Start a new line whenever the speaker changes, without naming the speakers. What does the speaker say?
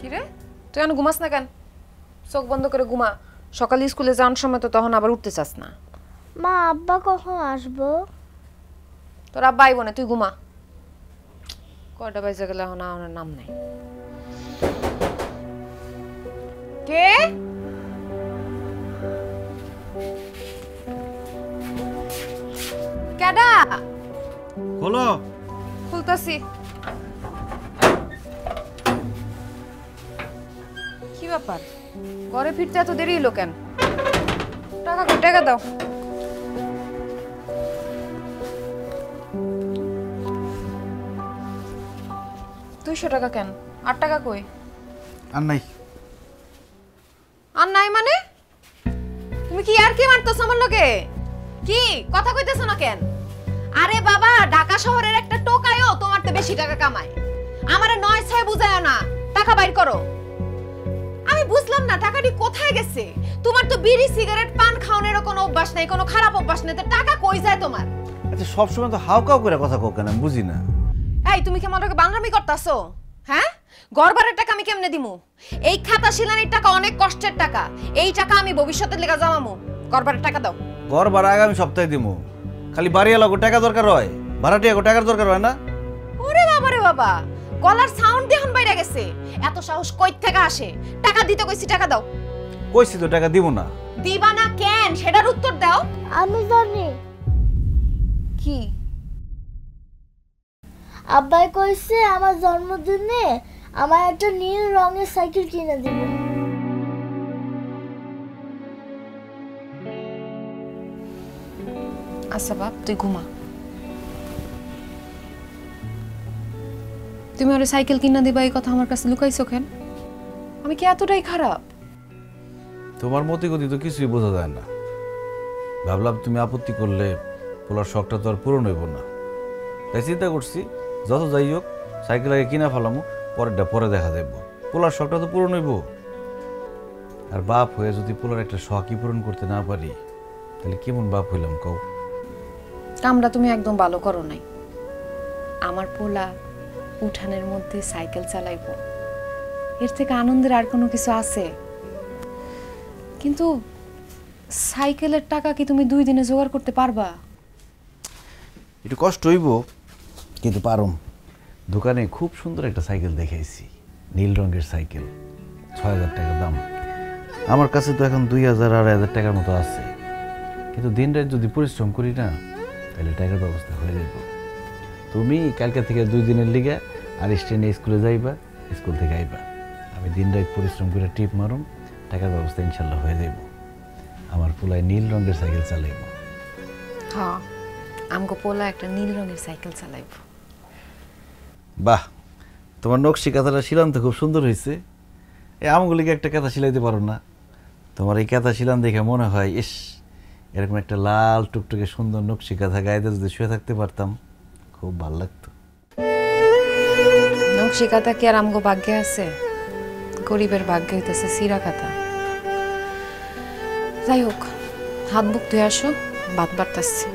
কি রে, তুই এখন ঘুমাস না কেন? চোখ বন্ধ করে ঘুমা। সকালে স্কুলে যাওয়ার সময় তো তখন আবার উঠতে চাস না।
মা আব্বা কখন আসবো?
তোর আব্বা আইব না, তুই ঘুমা। কয়টা বাজে গেলে এখন আমার নাম নাই। কে? কেডা?
খোলো।
খুলতাছি। কি ব্যাপার, ঘরে ফিরতে এত দেরি হলো কেন? টাকা কই, টাকা দাও। $200 কেন? 8 টাকা কই?
আর নাই।
আর নাই মানে? তুমি কি আর কি মারতেছ আমার লগে? কি কথা কইতেছ না কেন? আরে বাবা, ঢাকা শহরের একটা টোকায়ও তোমার তো বেশি টাকা কামায়। আমারে 9-6 বুঝায়ও না, টাকা বাইর করো। আমি বুঝলাম না টাকাটি কোথায় গেছে। তোমার তো বিড়ি সিগারেট পান খাওয়ানোর কোনো অভ্যাস নাই, কোনো খারাপ অভ্যাস নাই, তো টাকা কই যায় তোমার?
আচ্ছা সবসময় তো হাউকাউ করে কথা কও কেন, বুঝি না।
এই তুমি কি আমাকে বাংলামি করতাছো? হ্যাঁ, গড়বারের টাকা আমি কেমনে দিমু? এই খাতা শিলানির টাকা অনেক কষ্টের টাকা, এই টাকা আমি ভবিষ্যতের লেগা জমামু। গড়বারের টাকা দাও।
ঘর ভাড়া আগামী সপ্তাহে দিমু। খালি বাড়িওয়ালা টাকা দরকার হয়, ভাড়াটিয়া টাকার দরকার হয় না?
ওরে বাবা রে বাবা, গলার সাউন্ড দেখুন বাইরে গেছে। এত সাহস কই থেকে আসে? টাকা দিতে কইছি, টাকা দাও।
কইছি তো টাকা দিব না।
দিবা না কেন সেটার উত্তর দাও।
আমি জানি।
কি?
আব্বাই কইছে আমার জন্মদিনে আমার একটা নীল রঙের সাইকেল কিনে দিবে।
আচ্ছা বাপ, তুই ঘুমা। তুমি ওরে সাইকেল কিনা দিবা এই কথা আমার কাছে লুকাইছো কেন? আমি কি এতটাই খারাপ?
তোমার মতি গতি তো কিছুই বোঝা যায় না। ভাবলাম তুমি আপত্তি করলে পোলার শখটা তো আর পূরণ হইব না, তাই চিন্তা করছি যত যাই হোক সাইকেল আগে কিনা ফেলামো, পরেরটা পরে দেখা যাইব। পোলার শখটা তো পূরণ হইব। আর বাপ হয়ে যদি পোলার একটা শখই পূরণ করতে না পারি, তাহলে কেমন বাপ হইলাম কও?
কামটা তুমি একদম ভালো করো নাই। আমার পোলা উঠানের মধ্যে সাইকেল চালাইবো, এর থেকে আনন্দের আর কোনো কিছু আছে? কিন্তু সাইকেলের টাকা কি তুমি 2 দিনে জোগাড় করতে পারবা?
একটু কষ্ট হইব, কিন্তু পারুম। দোকানে খুব সুন্দর একটা সাইকেল দেখাইছি, নীল রঙের সাইকেল, 6,000 টাকা দাম। আমার কাছে তো এখন 2,000-2,500 টাকার মতো আছে, কিন্তু দিন রাত যদি পরিশ্রম করি না, তাহলে টাকার ব্যবস্থা হয়ে যাইব। তুমি কালকে থেকে 2 দিনের লিগে আর স্ট্রেনে স্কুলে যাইবা, স্কুল থেকে আইবা। আমি দিন রাত পরিশ্রম করে টিপ মারুম, টাকার ব্যবস্থা ইনশাল্লাহ হয়ে যাইব। আমার পোলায় নীল রঙের সাইকেল চালাইব।
হ্যাঁ, আমগো পোলা একটা নীল রঙের সাইকেল চালাইব।
বাহ, তোমার নকশি কাঁথাটা শিলাম তো খুব সুন্দর হয়েছে। এই আমগুলিকে একটা কাঁথা শিলাইতে পারো না? তোমার এই কাঁথা শিলাম দেখে মনে হয় ইস, এরকম একটা লাল টুকটুকে সুন্দর নকশি কাঁথা গায়েতে যদি শুয়ে থাকতে পারতাম, খুব ভালো লাগতো।
নকশি কাঁথা কি আর আমগো ভাগ্যে আছে? গরিবের ভাগ্যে হইতেছে সিরা কাঁথা। যাই হোক, হাত মুখ ধুয়ে আসো, ভাত বাড়তাছি।